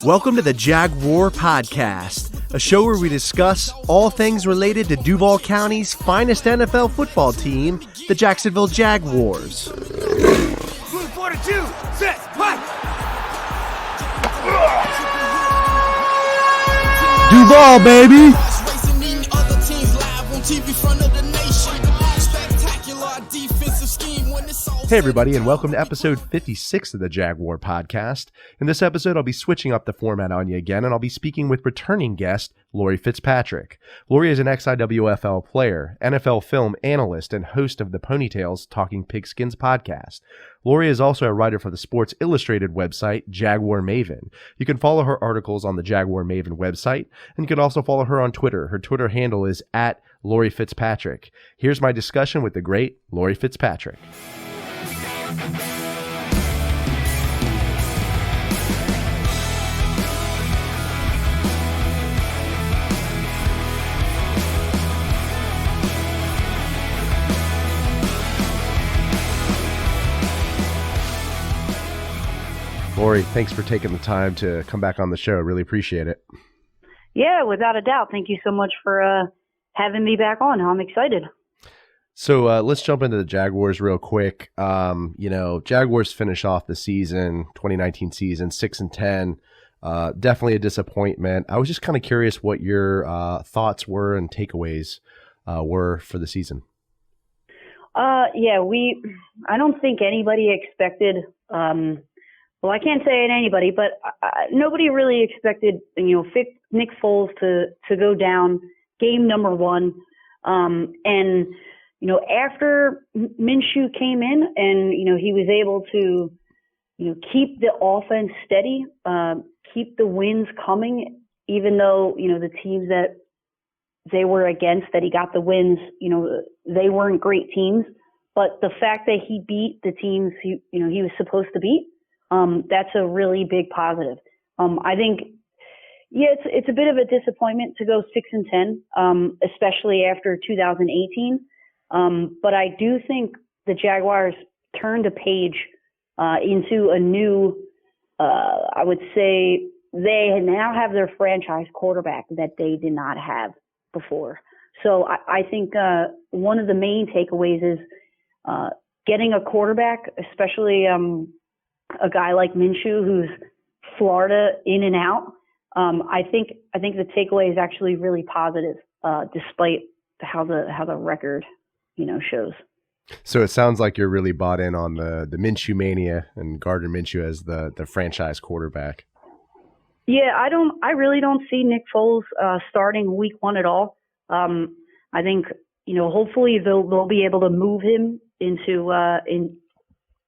Welcome to the Jaguar Podcast, a show where we discuss all things related to Duval County's finest NFL football team, the Jacksonville Jaguars. Blue 42, set, fight! Duval, baby! Hey everybody, and welcome to episode 56 of the Jaguar Podcast. In this episode, I'll be switching up the format on you again, and I'll be speaking with returning guest Laurie Fitzpatrick. Laurie is an ex-IWFL player, NFL film analyst, and host of the Ponytails Talking Pigskins podcast. Laurie is also a writer for the Sports Illustrated website, Jaguar Maven. You can follow her articles on the Jaguar Maven website, and you can also follow her on Twitter. Her Twitter handle is @Laurie Fitzpatrick. Here's my discussion with the great Laurie Fitzpatrick. Laurie, thanks for taking the time to come back on the show. Really appreciate it. Yeah, without a doubt. Thank you so much for having me back on. I'm excited. So let's jump into the Jaguars real quick. Jaguars finish off the season, 2019 season, 6-10. Definitely a disappointment. I was just kind of curious what your thoughts were and takeaways were for the season. I don't think anybody expected. Well, I can't say it anybody, but nobody really expected, Nick Foles to go down game number one. After Minshew came in and, he was able to, keep the offense steady, keep the wins coming, even though, the teams that they were against that he got the wins, they weren't great teams. But the fact that he beat the teams he was supposed to beat, that's a really big positive. I think, it's a bit of a disappointment to go 6-10, especially after 2018. But I do think the Jaguars turned a page into a new, I would say they now have their franchise quarterback that they did not have before. So I think one of the main takeaways is getting a quarterback, especially a guy like Minshew, who's Florida in and out. I think the takeaway is actually really positive, despite how the record, shows. So it sounds like you're really bought in on the Minshew mania and Gardner Minshew as the franchise quarterback. Yeah, I really don't see Nick Foles starting week one at all. I think, hopefully they'll be able to move him into in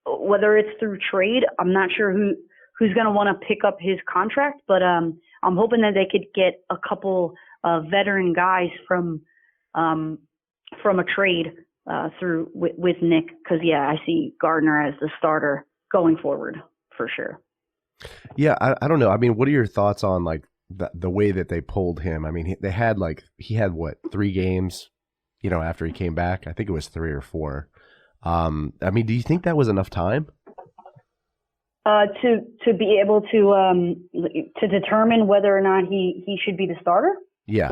whether it's through trade. I'm not sure who's going to want to pick up his contract, but I'm hoping that they could get a couple veteran guys from a trade through with Nick, because I see Gardner as the starter going forward for sure. Yeah, I don't know. I mean, what are your thoughts on like the way that they pulled him? I mean, he had what, 3 games, after he came back? I think it was 3 or 4. Do you think that was enough time? To be able to determine whether or not he should be the starter? Yeah.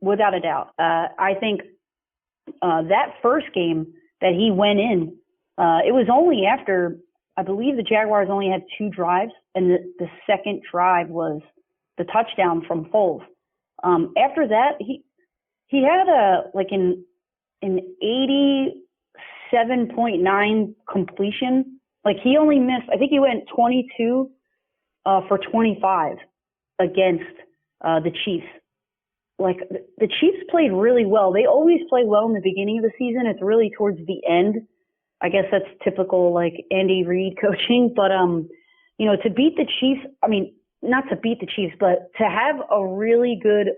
Without a doubt. I think that first game that he went in, it was only after, I believe the Jaguars only had 2 drives, and the second drive was the touchdown from Foles. After that, he had an 87.9 completion. Like, he only missed, I think he went 22 for 25 against the Chiefs. Like, the Chiefs played really well. They always play well in the beginning of the season. It's really towards the end. I guess that's typical, like, Andy Reid coaching. But, to beat the Chiefs, not to beat the Chiefs, but to have a really good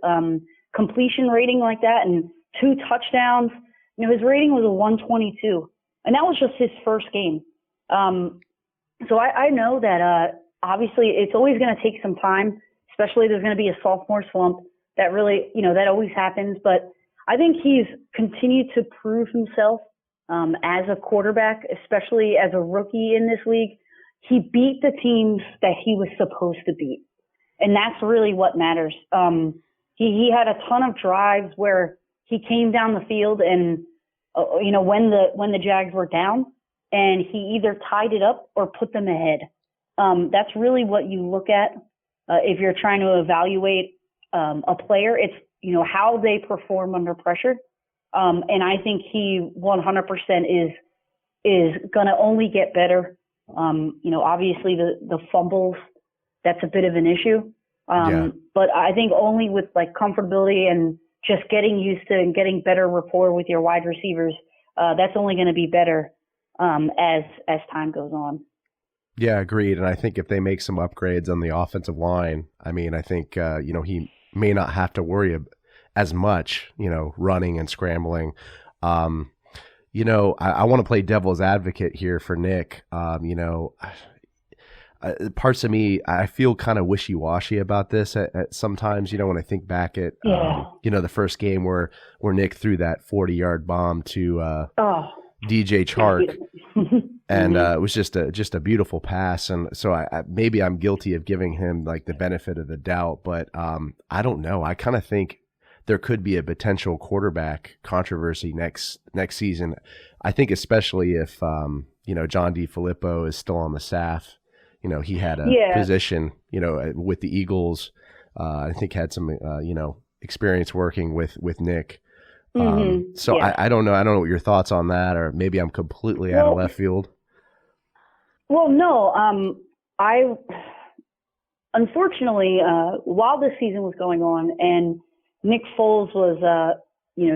completion rating like that and 2 touchdowns, his rating was a 122. And that was just his first game. So I know that obviously it's always going to take some time, especially there's going to be a sophomore slump. That really, that always happens. But I think he's continued to prove himself as a quarterback, especially as a rookie in this league. he beat the teams that he was supposed to beat. And that's really what matters. He had a ton of drives where he came down the field and, when the Jags were down, and he either tied it up or put them ahead. That's really what you look at if you're trying to evaluate a player. It's, how they perform under pressure. And I think he 100% is going to only get better. Obviously the fumbles, that's a bit of an issue. But I think only with like comfortability and just getting used to and getting better rapport with your wide receivers, that's only going to be better as time goes on. Yeah, agreed. And I think if they make some upgrades on the offensive line, I think, he may not have to worry as much, running and scrambling. I want to play devil's advocate here for Nick. Parts of me, I feel kind of wishy-washy about this at sometimes, when I think back at, the first game where Nick threw that 40-yard bomb to DJ Chark. And it was just a beautiful pass. And so maybe I'm guilty of giving him like the benefit of the doubt, but I don't know. I kind of think there could be a potential quarterback controversy next season. I think especially if, John DeFilippo is still on the staff. He had a position, with the Eagles. I think had some, experience working with Nick. So I don't know. I don't know what your thoughts on that, or maybe I'm completely out of left field. Well, no. I unfortunately, while this season was going on, and Nick Foles was,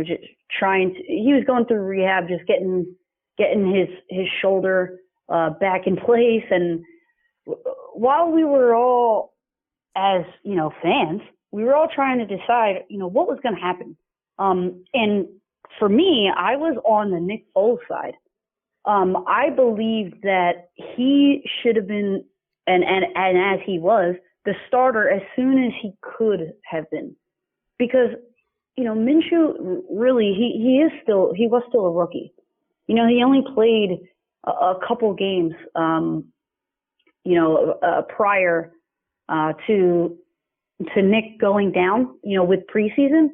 just he was going through rehab, just getting his shoulder back in place, and while we were all, as fans, we were all trying to decide, what was going to happen. And for me, I was on the Nick Foles side. I believed that he should have been, and as he was, the starter as soon as he could have been, because Minshew really he was still a rookie. He only played a couple games, prior to Nick going down. With preseason,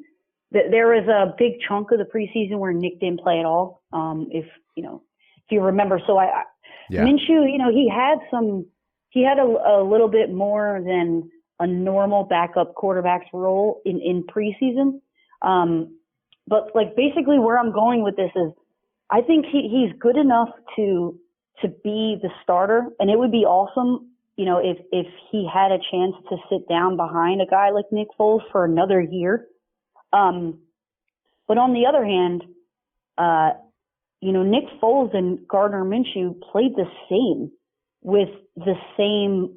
there was a big chunk of the preseason where Nick didn't play at all. If you remember, so Minshew, he had a little bit more than a normal backup quarterback's role in preseason. But like basically where I'm going with this is, I think he's good enough to be the starter, and it would be awesome, if he had a chance to sit down behind a guy like Nick Foles for another year. But on the other hand, Nick Foles and Gardner Minshew played the same with the same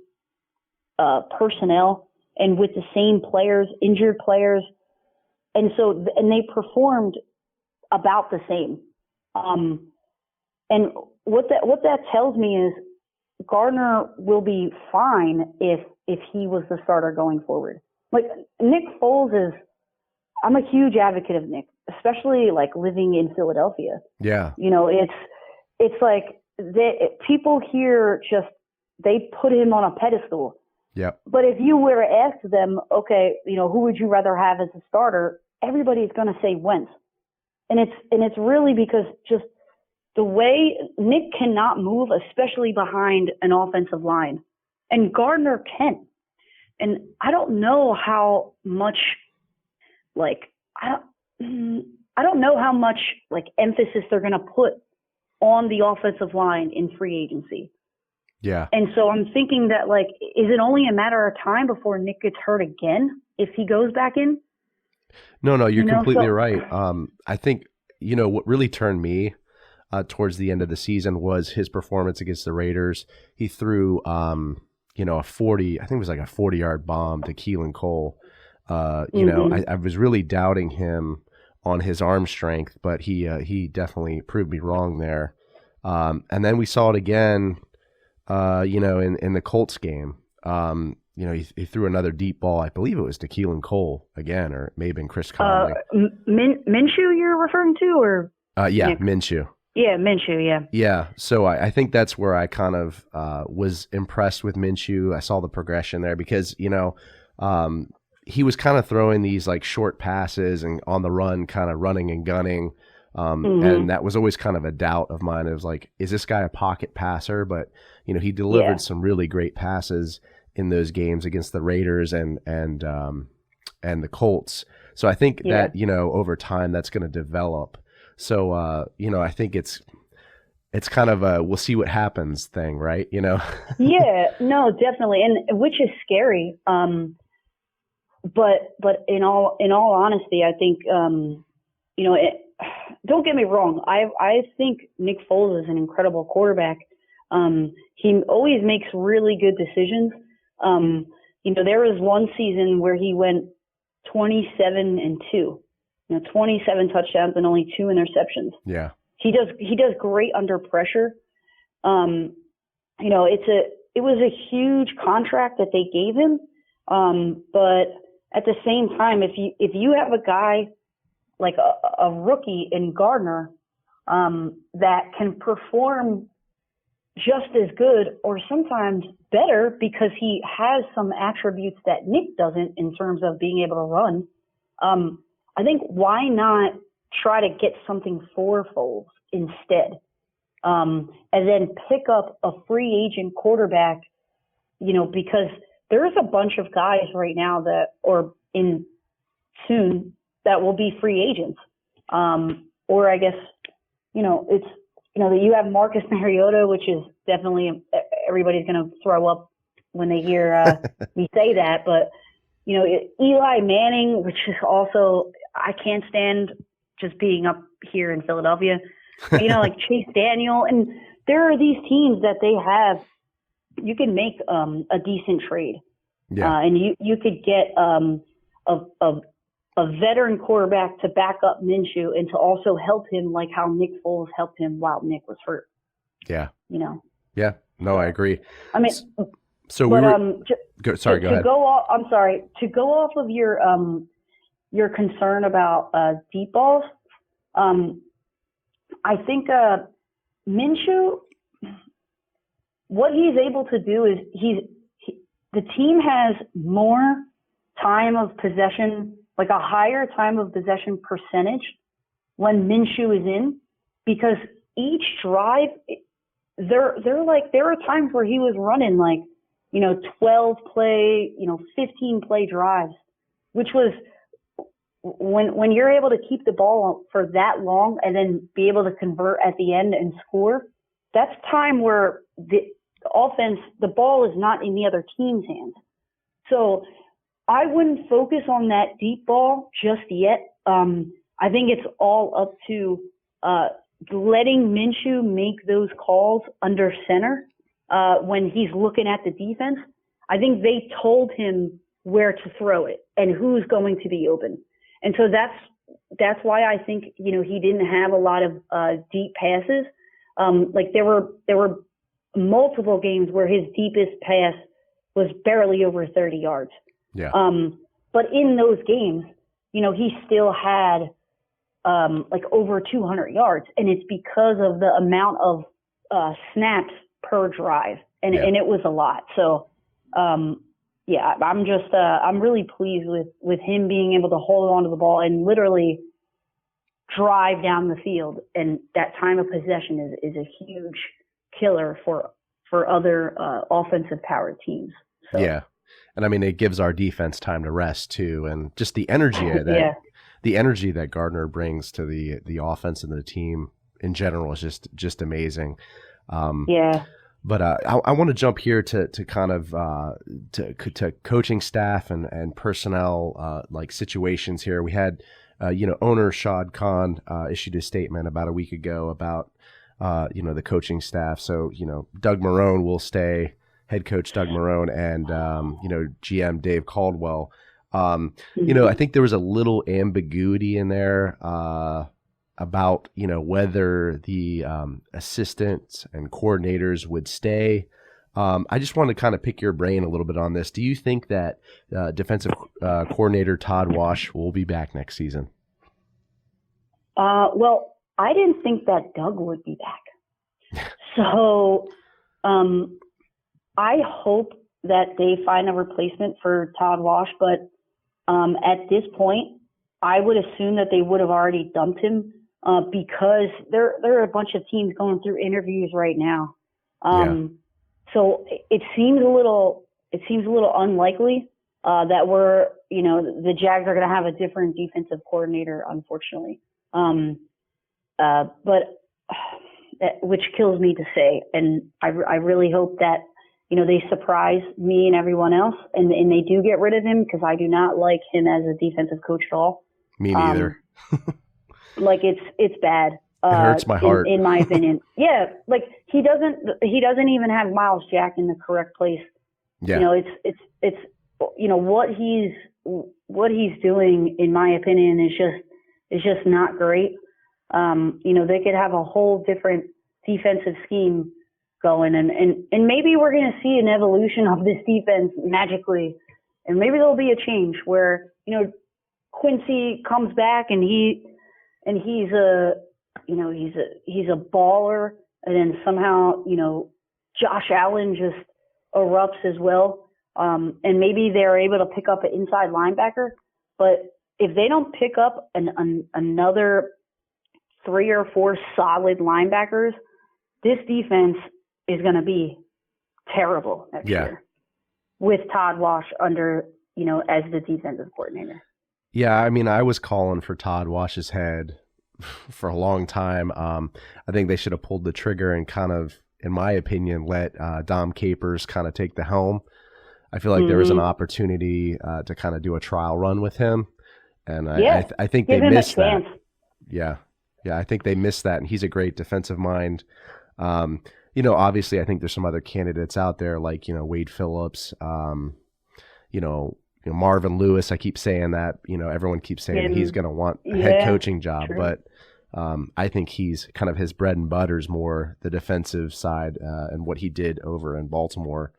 personnel and with the same players, injured players, and they performed about the same. And what that tells me is Gardner will be fine if he was the starter going forward. Like Nick Foles is, I'm a huge advocate of Nick, especially like living in Philadelphia. Yeah. It's like people here they put him on a pedestal. Yeah. But if you were to ask them, okay, who would you rather have as a starter? Everybody's going to say Wentz. And it's really because just the way Nick cannot move, especially behind an offensive line, and Gardner can. And I don't know how much, I don't know how much emphasis they're going to put on the offensive line in free agency. Yeah. And so I'm thinking that is it only a matter of time before Nick gets hurt again if he goes back in? No, you're completely right. I think, what really turned me towards the end of the season was his performance against the Raiders. He threw, a 40-yard bomb to Keelan Cole. I was really doubting him on his arm strength, but he definitely proved me wrong there. And then we saw it again, in the Colts game. He threw another deep ball. I believe it was to Keelan Cole again, or it may have been Chris Conley. Minshew you're referring to, or? Yeah, Minshew. Yeah, Minshew, yeah. Yeah, so I think that's where I kind of was impressed with Minshew. I saw the progression there because, he was kind of throwing these like short passes and on the run, kind of running and gunning. And that was always kind of a doubt of mine. It was like, is this guy a pocket passer? But, he delivered some really great passes in those games against the Raiders and the Colts. So I think that, over time that's going to develop. So, I think it's kind of a we'll see what happens thing, right? Yeah, no, definitely. And which is scary. But in all honesty, I think, don't get me wrong. I think Nick Foles is an incredible quarterback. He always makes really good decisions. There was one season where he went 27-2, 27 touchdowns and only 2 interceptions. Yeah. He does great under pressure. It was a huge contract that they gave him. But at the same time, if you have a guy like a rookie in Gardner, that can perform just as good or sometimes better because he has some attributes that Nick doesn't in terms of being able to run. I think why not try to get something for Foles instead, and then pick up a free agent quarterback, because there's a bunch of guys right now soon that will be free agents. Or I guess, it's, that you have Marcus Mariota, which is definitely everybody's going to throw up when they hear me say that. But, Eli Manning, which is also, I can't stand just being up here in Philadelphia, like Chase Daniel. And there are these teams that they have, you can make a decent trade. Yeah. And you could get a veteran quarterback to back up Minshew and to also help him like how Nick Foles helped him while Nick was hurt. Yeah. Yeah. No, I agree. I mean, so but, go ahead. To go off of your concern about deep balls, I think Minshew, what he's able to do is the team has more time of possession, like a higher time of possession percentage when Minshew is in, because each drive, there are times where he was running 12 play, 15 play drives, which was when you're able to keep the ball for that long and then be able to convert at the end and score, that's time where the offense, the ball is not in the other team's hands. So I wouldn't focus on that deep ball just yet. I think it's all up to letting Minshew make those calls under center when he's looking at the defense. I think they told him where to throw it and who's going to be open. And so that's why I think, he didn't have a lot of deep passes. There were multiple games where his deepest pass was barely over 30 yards. Yeah. But in those games, he still had over 200 yards, and it's because of the amount of snaps per drive, and it was a lot. So, I'm really pleased with him being able to hold on to the ball and literally drive down the field, and that time of possession is a huge killer for other offensive powered teams. So. Yeah. And I mean, it gives our defense time to rest too. And just the energy the energy that Gardner brings to the offense and the team in general is just amazing. But I want to jump here to kind of to coaching staff and personnel situations here. We had owner Shad Khan issued a statement about a week ago about the coaching staff. So Doug Marrone will stay, head coach Doug Marrone, and GM Dave Caldwell. I think there was a little ambiguity in there about whether the assistants and coordinators would stay. I just wanted to kind of pick your brain a little bit on this. Do you think that defensive coordinator Todd Wash will be back next season? Well, I didn't think that Doug would be back. So I hope that they find a replacement for Todd Wash, but at this point, I would assume that they would have already dumped him because there are a bunch of teams going through interviews right now. So it seems a little unlikely that the Jags are going to have a different defensive coordinator, unfortunately. But which kills me to say, and I really hope that they surprise me and everyone else, and they do get rid of him, because I do not like him as a defensive coach at all. Me neither. Like it's bad. It hurts my heart, in my opinion. Yeah, like he doesn't even have Myles Jack in the correct place. Yeah. It's what he's doing, in my opinion, is just not great. They could have a whole different defensive scheme going, and maybe we're going to see an evolution of this defense magically, and maybe there'll be a change where Quincy comes back and he's a baller, and then somehow Josh Allen just erupts as well, and maybe they're able to pick up an inside linebacker. But if they don't pick up another 3 or 4 solid linebackers, this defense is going to be terrible next year with Todd Wash under, as the defensive coordinator. Yeah, I mean, I was calling for Todd Wash's head for a long time. I think they should have pulled the trigger and kind of, in my opinion, let Dom Capers kind of take the helm. I feel like there was an opportunity to kind of do a trial run with him, and I think they missed that. Yeah, I think they missed that, and he's a great defensive mind. Obviously, I think there's some other candidates out there, like Wade Phillips, Marvin Lewis. I keep saying that. Everyone keeps saying he's going to want a head coaching job, but I think he's kind of his bread and butter is more the defensive side and what he did over in Baltimore.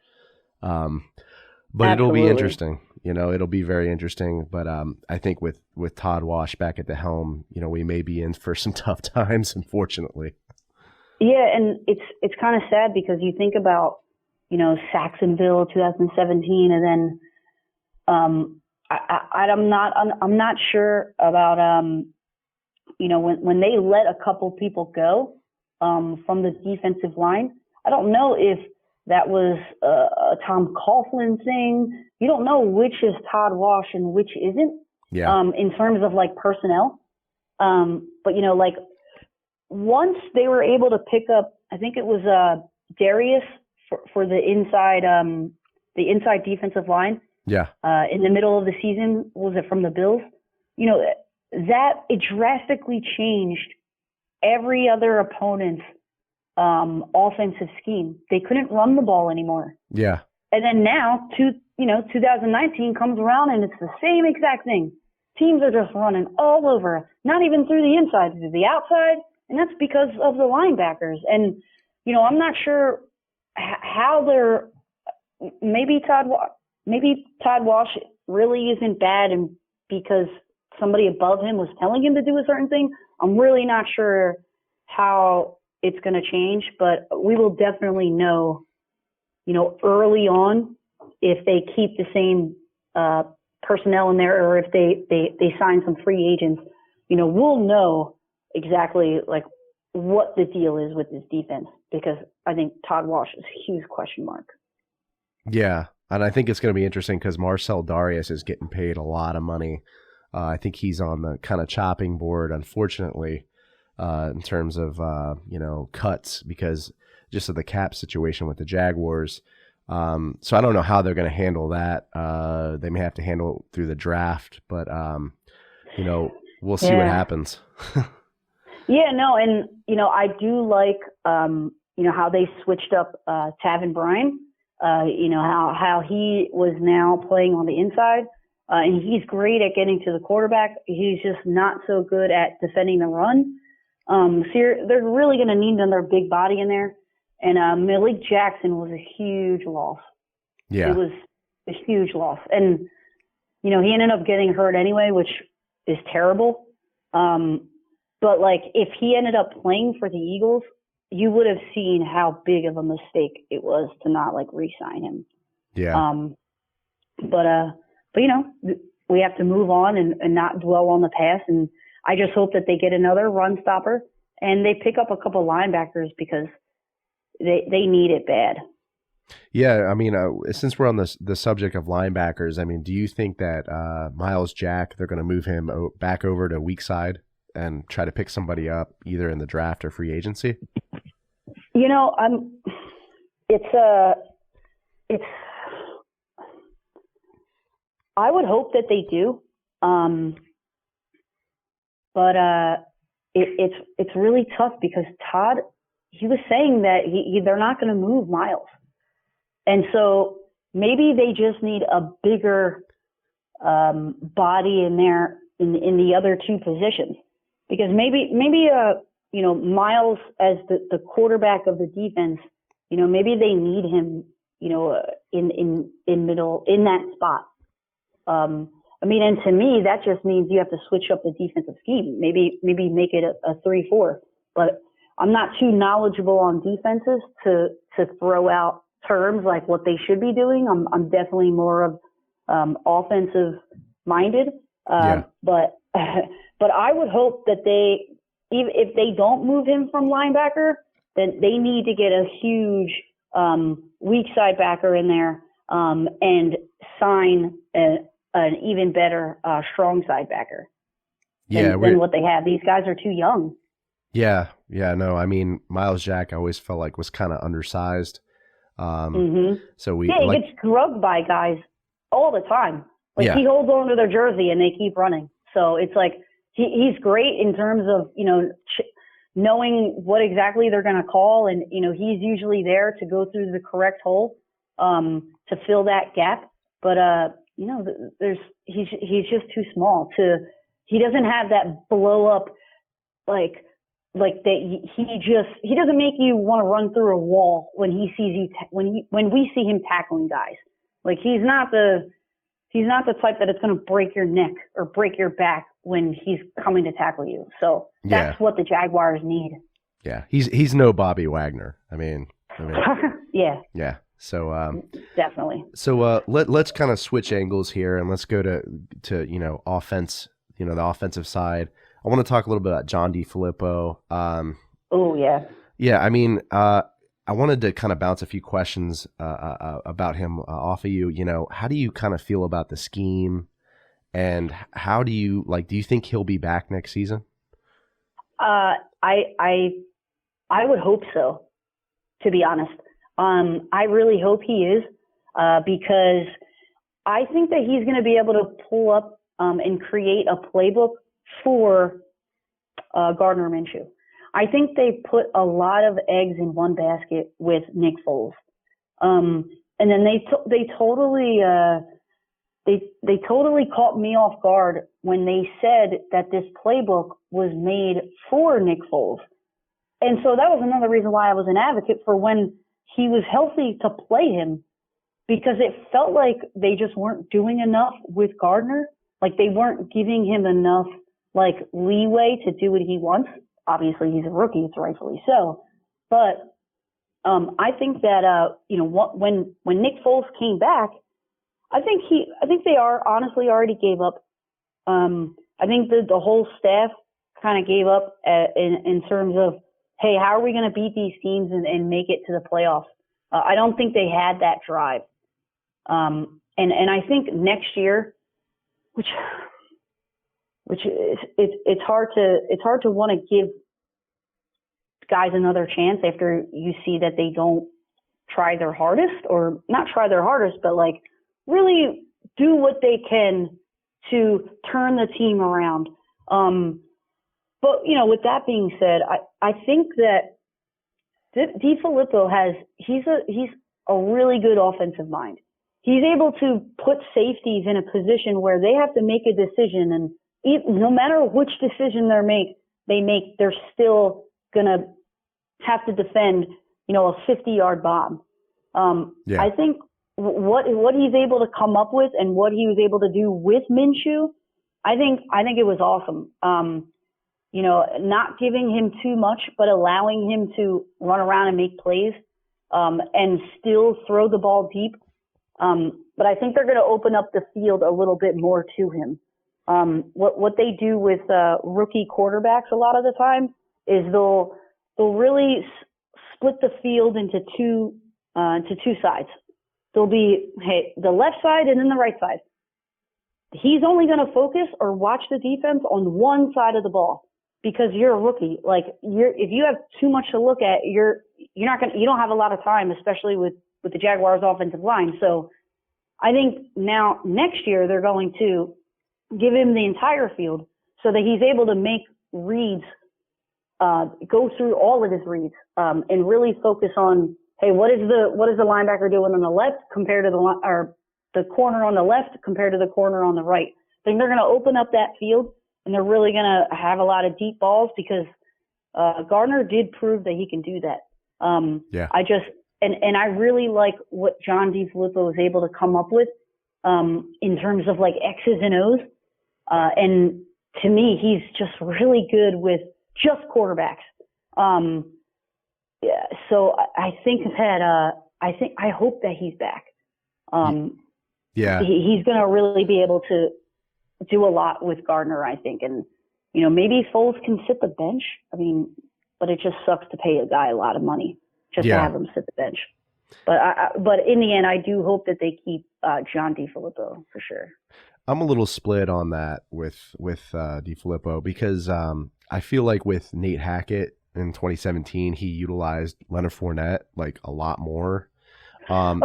But It'll be interesting. It'll be very interesting. But I think with Todd Wash back at the helm, we may be in for some tough times, unfortunately. Yeah, and it's kind of sad because you think about, Jacksonville 2017, and then I'm not sure about when they let a couple people go from the defensive line. I don't know if that was a Tom Coughlin thing. You don't know which is Todd Wash and which isn't. Yeah. In terms of like personnel, but like once they were able to pick up, I think it was Darius for the inside defensive line. Yeah. In the middle of the season, was it from the Bills? That it drastically changed every other opponent's offensive scheme. They couldn't run the ball anymore. Yeah. And then now, 2019 comes around and it's the same exact thing. Teams are just running all over, not even through the inside, through the outside, and that's because of the linebackers. And I'm not sure how they're. Maybe Todd Wash really isn't bad, and because somebody above him was telling him to do a certain thing. I'm really not sure how it's going to change, but we will definitely know, early on if they keep the same personnel in there, or if they sign some free agents. We'll know exactly like what the deal is with this defense, because I think Todd Wash is a huge question mark. Yeah. And I think it's going to be interesting because Marcel Darius is getting paid a lot of money. I think he's on the kind of chopping board, unfortunately, in terms of, cuts because just of the cap situation with the Jaguars. So I don't know how they're going to handle that. They may have to handle it through the draft, but, we'll see what happens. Yeah, no, and, I do like, how they switched up Taven Bryan. How he was now playing on the inside, and he's great at getting to the quarterback. He's just not so good at defending the run. So they're really going to need another big body in there. And Malik Jackson was a huge loss. Yeah. It was a huge loss. And, he ended up getting hurt anyway, which is terrible. But like if he ended up playing for the Eagles, you would have seen how big of a mistake it was to not like re-sign him. Yeah. But you know, we have to move on and not dwell on the past. And I just hope that they get another run stopper and they pick up a couple linebackers because they need it bad. Yeah, I mean, since we're on the subject of linebackers, I mean, do you think that Myles Jack, they're going to move him back over to weak side and try to pick somebody up either in the draft or free agency? You know, I would hope that they do, but it's really tough because Todd, he was saying that they're not going to move Myles. And so maybe they just need a bigger body in there in the other two positions, because maybe you know, Myles as the quarterback of the defense, you know, maybe they need him, you know, in middle in that spot. I mean, and to me that just means you have to switch up the defensive scheme. Maybe make it a 3-4. But I'm not too knowledgeable on defenses to throw out terms like what they should be doing. I'm definitely more of offensive minded. But I would hope that even if they don't move him from linebacker, then they need to get a huge weak side backer in there and sign an even better strong side backer than what they have. These guys are too young. Yeah, no, I mean, Myles Jack I always felt like was kind of undersized. So he gets drugged by guys all the time. Like he holds on to their jersey and they keep running. So it's like he's great in terms of, you know, knowing what exactly they're going to call, and you know he's usually there to go through the correct hole to fill that gap. But you know, he's just too small he doesn't have that blow up like that. He doesn't make you want to run through a wall when he sees you when we see him tackling guys. Like he's not the type that it's going to break your neck or break your back when he's coming to tackle you. So that's what the Jaguars need. Yeah, he's no Bobby Wagner. I mean yeah. So definitely. So let's kind of switch angles here and let's go to you know, offense. You know, the offensive side. I want to talk a little bit about John DeFilippo. Oh yeah. Yeah, I mean, I wanted to kind of bounce a few questions about him off of you. You know, how do you kind of feel about the scheme, and how do you do you think he'll be back next season? I would hope so, to be honest. I really hope he is, because I think that he's going to be able to pull up and create a playbook for Gardner Minshew. I think they put a lot of eggs in one basket with Nick Foles, and then they totally caught me off guard when they said that this playbook was made for Nick Foles, and so that was another reason why I was an advocate for when he was healthy to play him, because it felt like they just weren't doing enough with Gardner. Like they weren't giving him enough leeway to do what he wants. Obviously, he's a rookie; it's rightfully so. But I think that you know, when Nick Foles came back, I think they honestly already gave up. I think the whole staff kind of gave up in terms of, hey, how are we going to beat these teams and make it to the playoffs? I don't think they had that drive. And I think next year, which it's hard to want to give guys another chance after you see that they don't try their hardest, or not try their hardest, but really do what they can to turn the team around. But you know, with that being said, I think that DeFilippo he's a really good offensive mind. He's able to put safeties in a position where they have to make a decision, and no matter which decision they make, they're still gonna have to defend, you know, a 50-yard bomb. I think what he's able to come up with and what he was able to do with Minshew, I think it was awesome. not giving him too much, but allowing him to run around and make plays, and still throw the ball deep. But I think they're going to open up the field a little bit more to him. What they do with rookie quarterbacks a lot of the time is they'll really split the field into two sides. There'll be the left side and then the right side. He's only going to focus or watch the defense on one side of the ball because you're a rookie. Like if you have too much to look at, you don't have a lot of time, especially with the Jaguars offensive line. So I think now next year they're going to give him the entire field so that he's able to make reads, go through all of his reads, and really focus on, hey, what is the linebacker doing on the left compared to the corner on the left compared to the corner on the right. I think they're going to open up that field, and they're really going to have a lot of deep balls because Gardner did prove that he can do that. I really like what John DeFilippo is able to come up with in terms of like X's and O's. And to me, he's just really good with just quarterbacks. So I think that I hope that he's back. He's going to really be able to do a lot with Gardner, I think. And, maybe Foles can sit the bench. I mean, but it just sucks to pay a guy a lot of money just to have him sit the bench. But in the end, I do hope that they keep John DeFilippo for sure. I'm a little split on that with DeFilippo because I feel like with Nate Hackett in 2017, he utilized Leonard Fournette like a lot more. But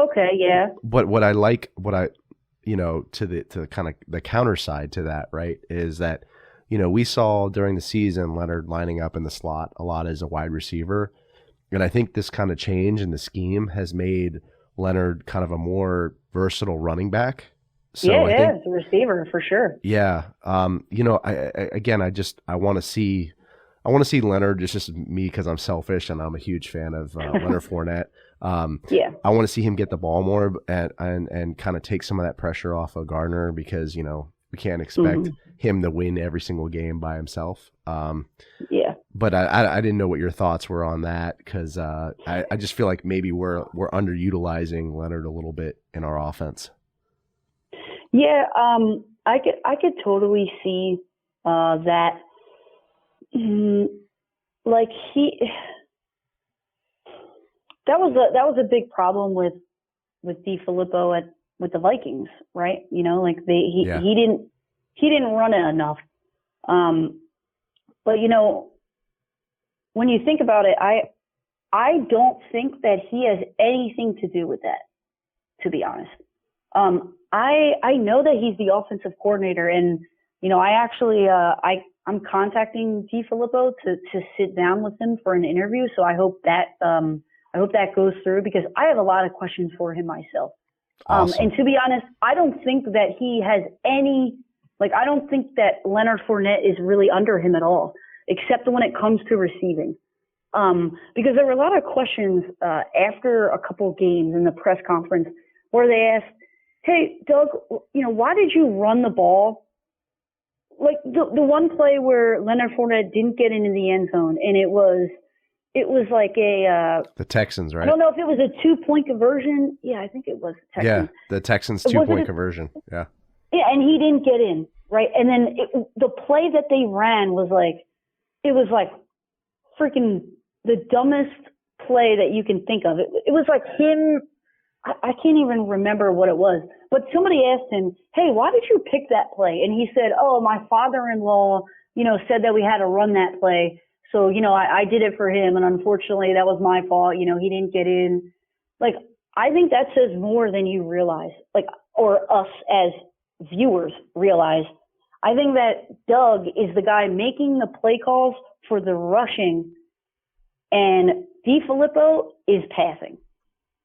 what I to the kind of the counter side to that, right, is that we saw during the season Leonard lining up in the slot a lot as a wide receiver, and I think this kind of change in the scheme has made Leonard kind of a more versatile running back. So it's a receiver for sure. Yeah. I want to see Leonard. It's just me because I'm selfish and I'm a huge fan of Leonard Fournette. I want to see him get the ball more and kind of take some of that pressure off of Gardner because, we can't expect him to win every single game by himself. But I didn't know what your thoughts were on that because I just feel like maybe we're underutilizing Leonard a little bit in our offense. Yeah, I could totally see that. Like that was a big problem with DeFilippo with the Vikings, right? He didn't run it enough. But when you think about it, I don't think that he has anything to do with that, to be honest. I know that he's the offensive coordinator, and I'm contacting DeFilippo to sit down with him for an interview. So I hope that goes through because I have a lot of questions for him myself. Awesome. And to be honest, I don't think that he has I don't think that Leonard Fournette is really under him at all, except when it comes to receiving. Because there were a lot of questions after a couple of games in the press conference where they asked, "Hey, Doug, why did you run the ball?" Like the one play where Leonard Fournette didn't get into the end zone, and it was like the Texans, right? I don't know if it was a 2-point conversion. Yeah, I think it was the Texans. Yeah, the Texans 2-point conversion. Yeah. Yeah, and he didn't get in, right? And then the play that they ran was freaking the dumbest play that you can think of. It was like him. I can't even remember what it was, but somebody asked him, "Hey, why did you pick that play?" And he said, "Oh, my father-in-law, said that we had to run that play. So, I did it for him. And unfortunately that was my fault. He didn't get in." Like, I think that says more than you realize, or us as viewers realize. I think that Doug is the guy making the play calls for the rushing, and DeFilippo is passing.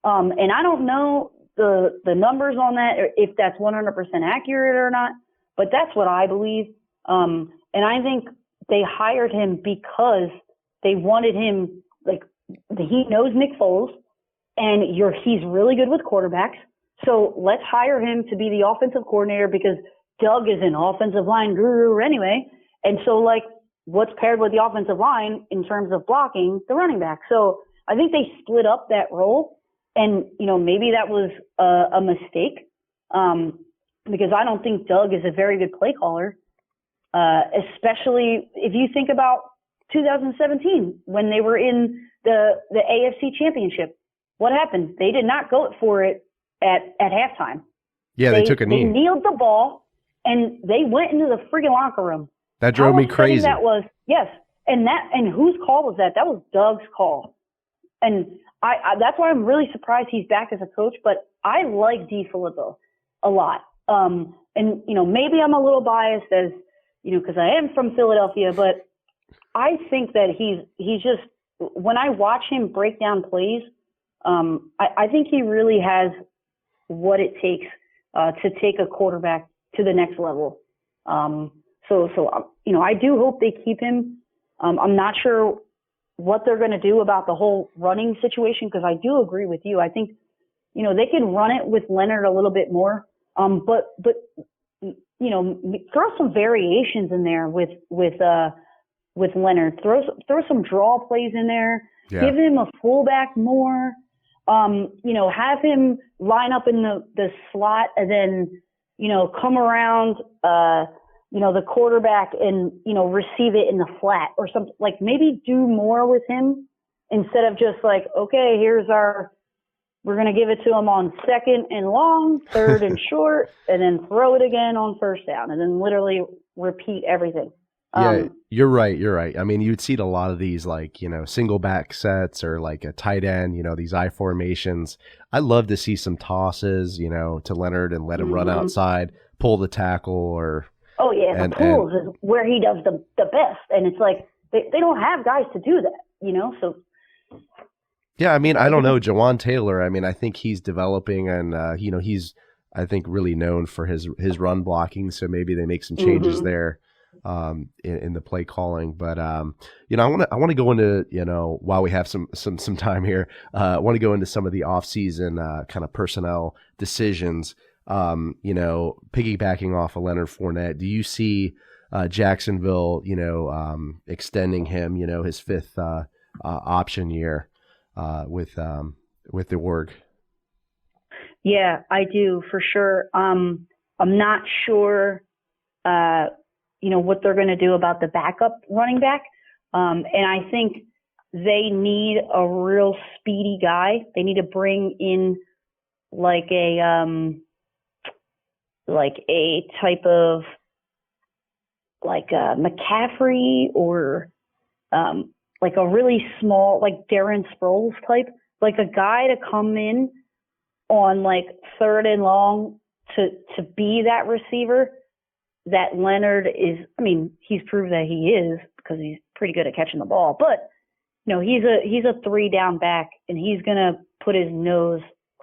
And I don't know the numbers on that, or if that's 100% accurate or not, but that's what I believe. And I think they hired him because they wanted him, he knows Nick Foles, and he's really good with quarterbacks. So let's hire him to be the offensive coordinator because Doug is an offensive line guru anyway. And so, what's paired with the offensive line in terms of blocking the running back. So I think they split up that role, and maybe that was a mistake, because I don't think Doug is a very good play caller, especially if you think about 2017 when they were in the AFC Championship. What happened? They did not go for it at halftime. Yeah, they took a knee. They kneeled the ball, and they went into the friggin' locker room. That drove me crazy. That was, yes. And whose call was that? That was Doug's call. And I that's why I'm really surprised he's back as a coach, but I like DeFilippo a lot. And maybe I'm a little biased as, because I am from Philadelphia, but I think that he's just, when I watch him break down plays, I think he really has what it takes to take a quarterback to the next level. So I do hope they keep him. I'm not sure what they're going to do about the whole running situation, because I do agree with you. I think, they can run it with Leonard a little bit more. But throw some variations in there with Leonard. Throw some draw plays in there. Yeah. Give him a fullback more. Have him line up in the slot and then, come around, the quarterback and, receive it in the flat or something. Like, maybe do more with him instead of just like, okay, we're going to give it to him on 2nd and long, 3rd and short, and then throw it again on 1st down, and then literally repeat everything. Yeah, you're right. I mean, you'd see a lot of these, like, single back sets or like a tight end, these I formations. I love to see some tosses, to Leonard and let him run outside, pull the tackle or. Oh, yeah, the pulls is where he does the best. And it's like, they don't have guys to do that, so. Yeah, I mean, I don't know. JaJuan Taylor, I mean, I think he's developing and, he's, I think, really known for his run blocking. So maybe they make some changes there in the play calling. But, I want to go into, while we have some time here, I want to go into some of the offseason kind of personnel decisions. Piggybacking off of Leonard Fournette, do you see Jacksonville, extending him, his 5th option year with the org? Yeah, I do for sure. I'm not sure, what they're going to do about the backup running back. And I think they need a real speedy guy. They need to bring in like a type of like McCaffrey or like a really small, like Darren Sproles type, like a guy to come in on like 3rd and long to be that receiver that Leonard is. I mean, he's proved that he is because he's pretty good at catching the ball, but he's a 3-down back and he's going to put his nose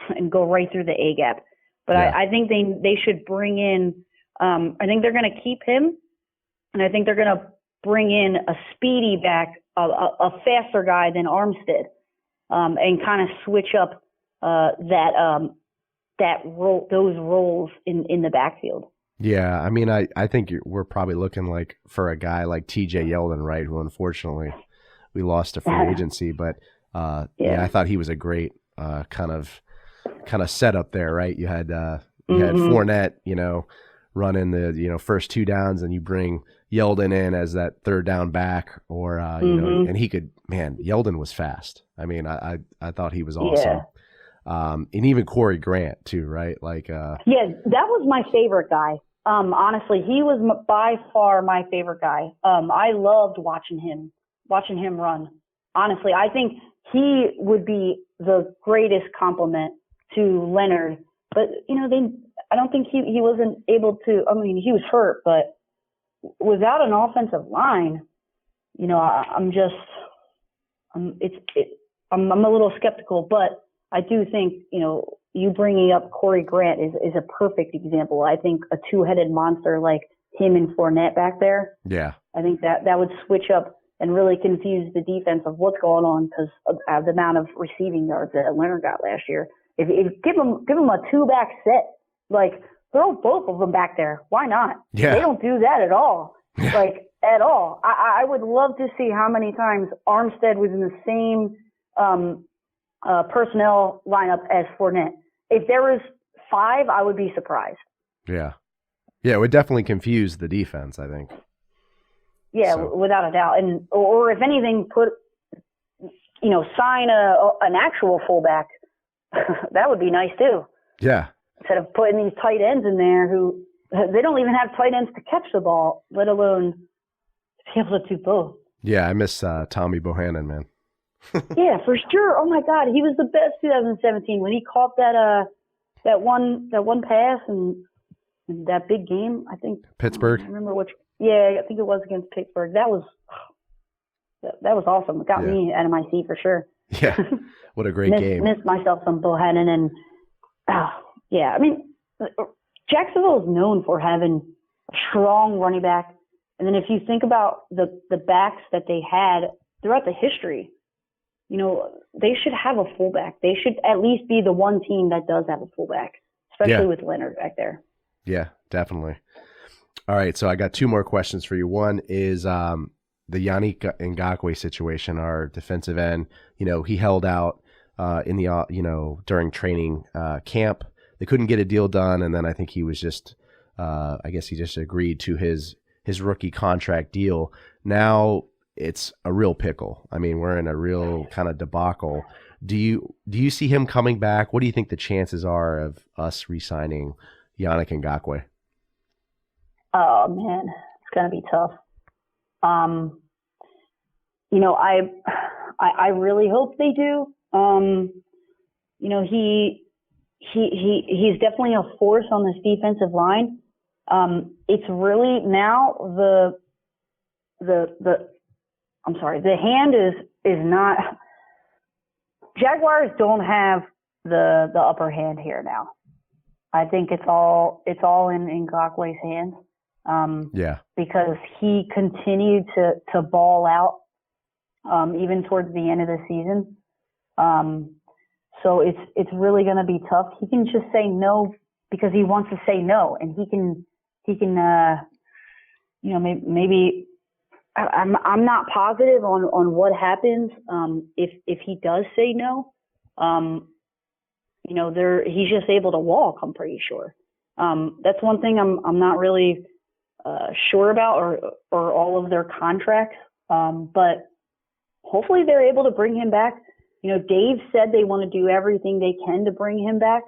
and go right through the A gap. But yeah. I think they should bring in, I think they're going to keep him, and I think they're going to bring in a speedy back, a faster guy than Armstead, and kind of switch up that role, those roles in the backfield. Yeah, I mean, I think we're probably looking like for a guy like TJ Yeldon, right, who unfortunately we lost to free agency, but yeah, I thought he was a great kind of setup there, right? You had Fournette, running the first 2 downs, and you bring Yeldon in as that 3rd down back, or and he could. Man, Yeldon was fast. I mean, I thought he was awesome. Yeah. And even Corey Grant too, right? Like yeah, that was my favorite guy. Honestly, he was by far my favorite guy. I loved watching him run. Honestly, I think he would be the greatest compliment to Leonard, but I don't think he wasn't able to. I mean, he was hurt, but without an offensive line, I'm a little skeptical. But I do think you bringing up Corey Grant is a perfect example. I think a 2-headed monster like him and Fournette back there. Yeah, I think that would switch up and really confuse the defense of what's going on because of the amount of receiving yards that Leonard got last year. If give them a 2-back set, like throw both of them back there. Why not? Yeah. They don't do that at all. Yeah. Like at all. I would love to see how many times Armstead was in the same personnel lineup as Fournette. If there was 5, I would be surprised. Yeah. Yeah, it would definitely confuse the defense, I think. Yeah, So. Without a doubt. Or if anything, sign an actual fullback. That would be nice too. Yeah. Instead of putting these tight ends in there who they don't even have tight ends to catch the ball, let alone be able to do both. Yeah, I miss Tommy Bohannon, man. Yeah, for sure. Oh my God, he was the best 2017 when he caught that one pass and that big game. I think Pittsburgh. I remember which. Yeah, I think it was against Pittsburgh. That was awesome. It got me out of my seat for sure. Yeah, what a great game. Missed myself some Bohannon and I mean, Jacksonville is known for having a strong running back. And then if you think about the backs that they had throughout the history, they should have a fullback. They should at least be the one team that does have a fullback, especially with Leonard back there. Yeah, definitely. All right, so I got 2 more questions for you. One is the Yannick Ngakoue situation, our defensive end. He held out in the during training camp. They couldn't get a deal done, and then I think he was just I guess he just agreed to his rookie contract deal. Now it's a real pickle. I mean, we're in a real kind of debacle. Do you see him coming back? What do you think the chances are of us re-signing Yannick Ngakoue? Oh man, it's gonna be tough. I really hope they do. He's definitely a force on this defensive line. It's really now the hand is not. Jaguars don't have the upper hand here now. I think it's all in Ngakoue's hands. Because he continued to ball out even towards the end of the season. So it's really going to be tough. He can just say no because he wants to say no, and he can maybe I'm not positive on what happens if he does say no. He's just able to walk. I'm pretty sure. That's one thing I'm not really sure about or all of their contracts. But hopefully they're able to bring him back. Dave said they want to do everything they can to bring him back.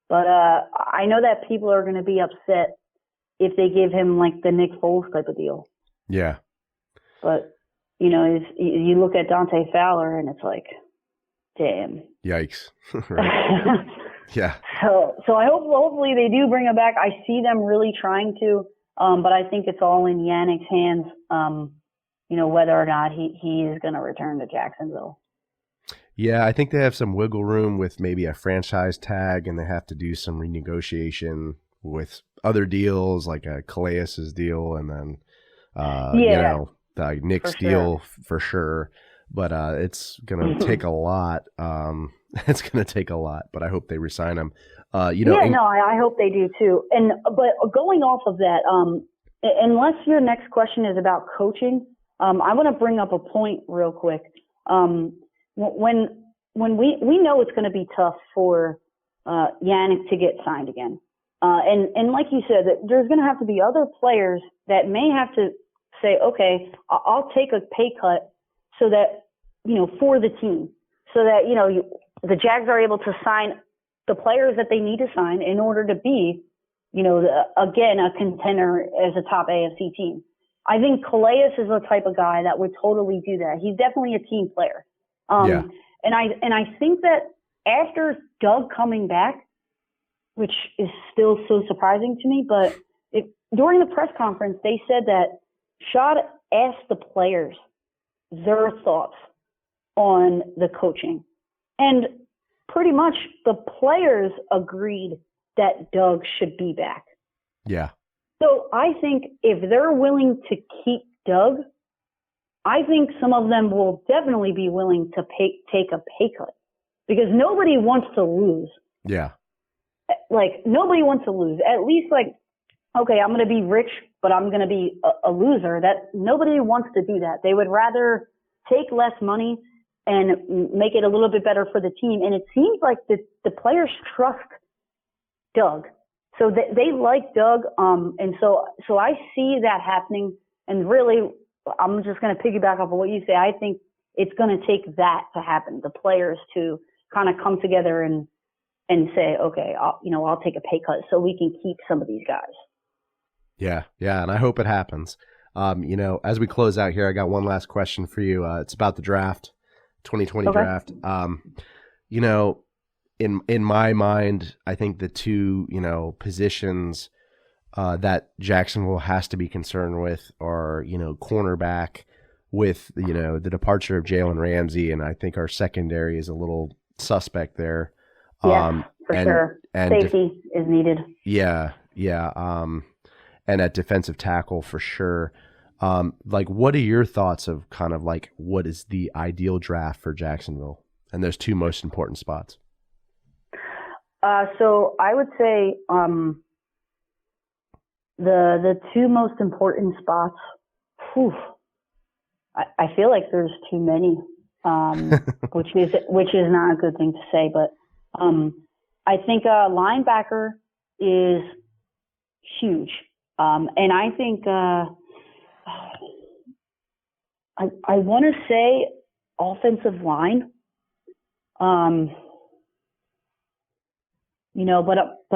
But I know that people are going to be upset if they give him like the Nick Foles type of deal. Yeah. But, you look at Dante Fowler and it's like, damn. Yikes. Right. Yeah. So I hope hopefully they do bring him back. I see them really trying to, but I think it's all in Yannick's hands, whether or not he is going to return to Jacksonville. Yeah, I think they have some wiggle room with maybe a franchise tag, and they have to do some renegotiation with other deals, like a Calais' deal, and then, Nick's deal for sure. But it's going to take a lot. It's going to take a lot, but I hope they resign him. I hope they do too. But going off of that, unless your next question is about coaching, I want to bring up a point real quick. When we know it's going to be tough for Yannick to get signed again, and like you said, that there's going to have to be other players that may have to say, okay, I'll take a pay cut so that for the team, so that the Jags are able to sign the players that they need to sign in order to be, again, a contender as a top AFC team. I think Calais is the type of guy that would totally do that. He's definitely a team player. And I think that after Doug coming back, which is still so surprising to me, but during the press conference, they said that Shad asked the players their thoughts on the coaching. And pretty much the players agreed that Doug should be back. Yeah. So I think if they're willing to keep Doug, I think some of them will definitely be willing to take a pay cut because nobody wants to lose. Yeah. Like, nobody wants to lose. At least, like, okay, I'm going to be rich, but I'm going to be a loser. That nobody wants to do that. They would rather take less money and make it a little bit better for the team. And it seems like the players trust Doug. So they like Doug. And so I see that happening. And really, I'm just going to piggyback off of what you say. I think it's going to take that to happen. The players to kind of come together and say, okay, I'll take a pay cut so we can keep some of these guys. Yeah, and I hope it happens. As we close out here, I got one last question for you. It's about the draft, 2020 draft. In my mind, I think the two, positions that Jacksonville has to be concerned with are, cornerback with, the departure of Jalen Ramsey, and I think our secondary is a little suspect there. Yeah, for sure. And safety is needed. Yeah. And at defensive tackle for sure. What are your thoughts of kind of like what is the ideal draft for Jacksonville and those two most important spots? So I would say the two most important spots. I feel like there's too many, which is not a good thing to say. But I think linebacker is huge. And I think I want to say offensive line, but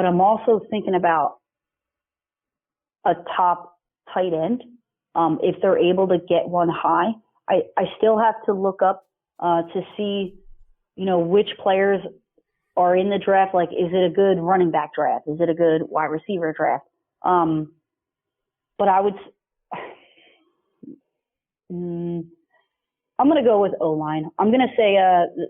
I'm also thinking about a top tight end. If they're able to get one high, I still have to look up to see, which players are in the draft. Like, is it a good running back draft? Is it a good wide receiver draft? But I would, I'm going to go with O-line. I'm going to say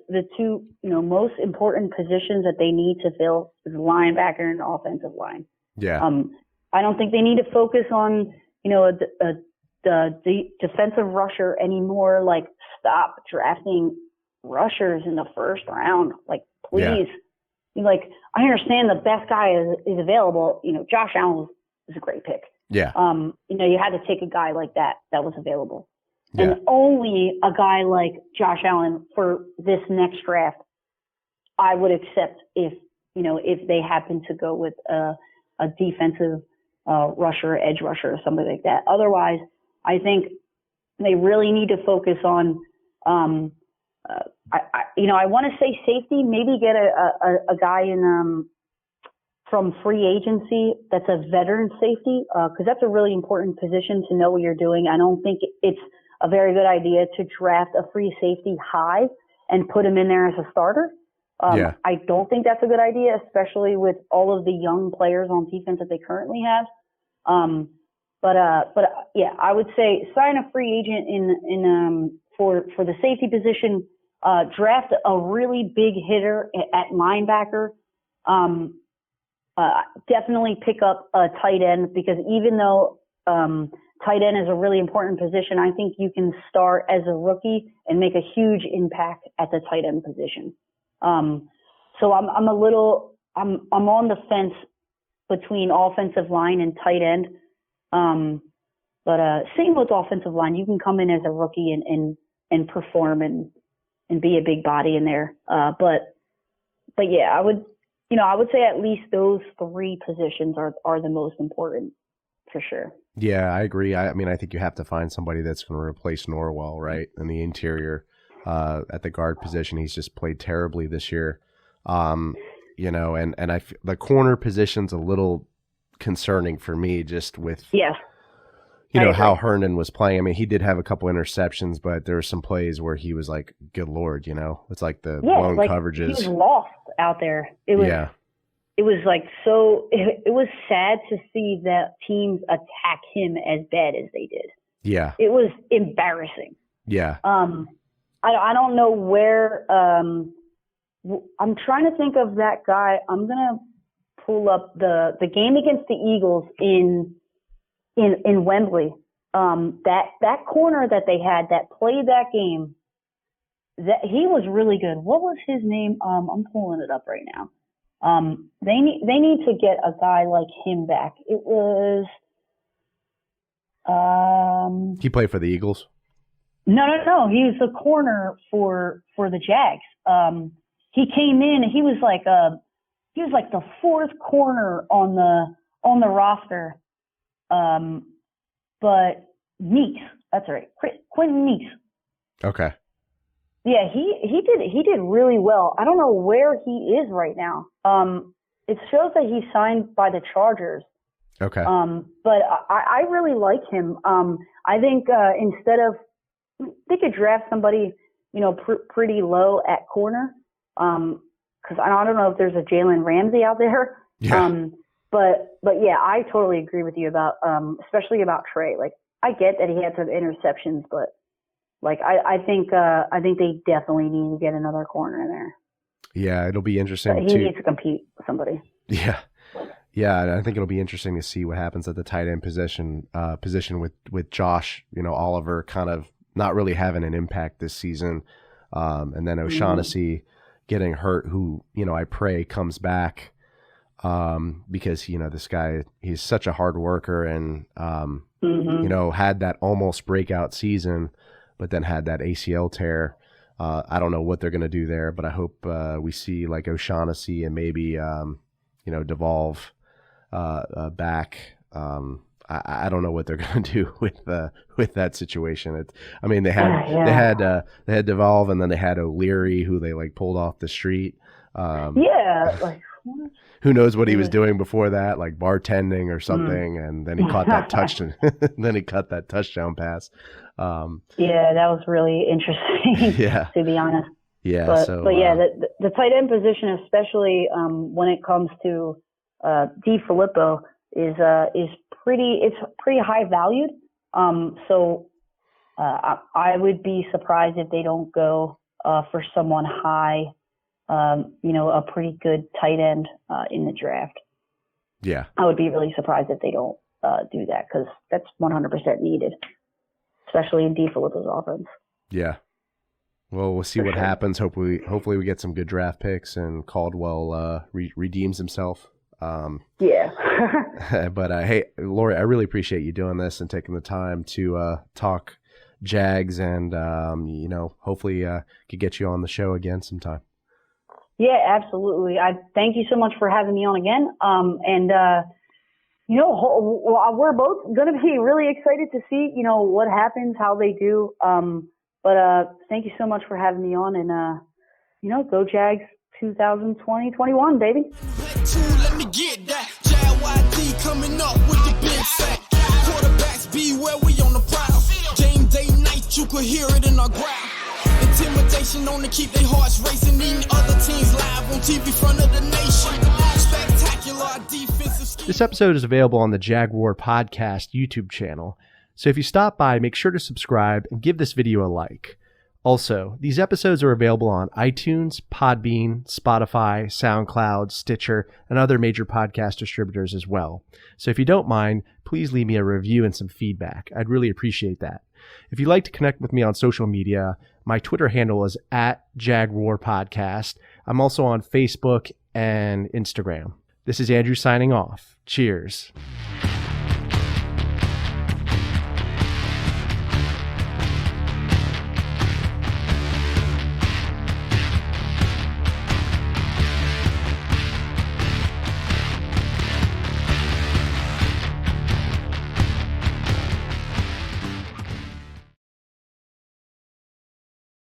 the two, most important positions that they need to fill is linebacker and offensive line. Yeah. I don't think they need to focus on, the defensive rusher anymore. Like, stop drafting rushers in the first round. Like, please. Yeah. Like, I understand the best guy is available. Josh Allen is a great pick. Yeah. You had to take a guy like that was available. Yeah. And only a guy like Josh Allen for this next draft, I would accept if they happen to go with a defensive rusher, edge rusher, or something like that. Otherwise, I think they really need to focus on, I want to say safety, maybe get a guy in from free agency that's a veteran safety, because that's a really important position to know what you're doing. I don't think it's a very good idea to draft a free safety high and put him in there as a starter. I don't think that's a good idea, especially with all of the young players on defense that they currently have. But I would say sign a free agent for the safety position. Draft a really big hitter at linebacker. Definitely pick up a tight end, because even though tight end is a really important position, I think you can start as a rookie and make a huge impact at the tight end position. So I'm on the fence between offensive line and tight end. But same with offensive line, you can come in as a rookie and perform and be a big body in there. But yeah, I would say at least those three positions are the most important for sure. Yeah, I agree. I mean, I think you have to find somebody that's going to replace Norwell, right? In the interior, at the guard position, he's just played terribly this year. And the corner position's a little concerning for me, just with how Herndon was playing. I mean, he did have a couple interceptions, but there were some plays where he was like, "Good Lord," it's like the blown coverages. He was lost out there. It was like it was sad to see that teams attack him as bad as they did. Yeah, it was embarrassing. Yeah. I don't know where. I'm trying to think of that guy. I'm gonna pull up the game against the Eagles in Wembley. That corner that they had that played that game, that he was really good. What was his name? I'm pulling it up right now. They need to get a guy like him back. It was he played for the Eagles. No. He was the corner for the Jags. He came in. He was like the fourth corner on the roster. But Meeks, that's right, Quentin Meeks. Okay. Yeah, he did really well. I don't know where he is right now. It shows that he signed by the Chargers. Okay. But I really like him. I think instead of they could draft somebody, pretty low at corner. Because I don't know if there's a Jalen Ramsey out there. Yeah. But yeah, I totally agree with you about especially about Trey. Like I get that he had some interceptions, but like I think they definitely need to get another corner in there. Yeah, it'll be interesting. But he needs to compete with somebody. Yeah. Yeah, I think it'll be interesting to see what happens at the tight end position with Josh, Oliver kind of not really having an impact this season. And then O'Shaughnessy getting hurt, who, I pray comes back because, this guy, he's such a hard worker and, had that almost breakout season, but then had that ACL tear. I don't know what they're going to do there, but I hope we see like O'Shaughnessy and maybe, Devolve back. I don't know what they're going to do with that situation. They had Devolve and then they had O'Leary, who they like pulled off the street. Who knows what he was doing before that, like bartending or something, and then he caught that touchdown. Then he cut that touchdown pass. Yeah, that was really interesting. Yeah, to be honest. Yeah, but yeah, the tight end position, especially when it comes to DeFilippo, is pretty high valued. So I would be surprised if they don't go for someone high. A pretty good tight end in the draft. Yeah, I would be really surprised if they don't do that because that's 100% needed, especially in DeFilippo's offense. Yeah. Well, we'll see what happens. Hopefully we get some good draft picks and Caldwell redeems himself. Yeah. But hey, Laurie, I really appreciate you doing this and taking the time to talk Jags, and hopefully could get you on the show again sometime. Yeah, absolutely. I thank you so much for having me on again. We're both going to be really excited to see, what happens, how they do. But thank you so much for having me on, and go Jags 2020-21, baby. Let me get that. JaYD coming up with the big sack. Quarterbacks beware, we on the prowl. Game day night, you could hear it in our growl. Intimidation on to keep their hearts racing, eating other teams live on TV front of the nation. Spectacular defensive scheme. This episode is available on the Jaguar Podcast YouTube channel, so if you stop by, make sure to subscribe and give this video a like. Also, these episodes are available on iTunes, Podbean, Spotify, SoundCloud, Stitcher, and other major podcast distributors as well. So if you don't mind, please leave me a review and some feedback. I'd really appreciate that. If you'd like to connect with me on social media, my Twitter handle is @JaguarPodcast. I'm also on Facebook and Instagram. This is Andrew signing off. Cheers.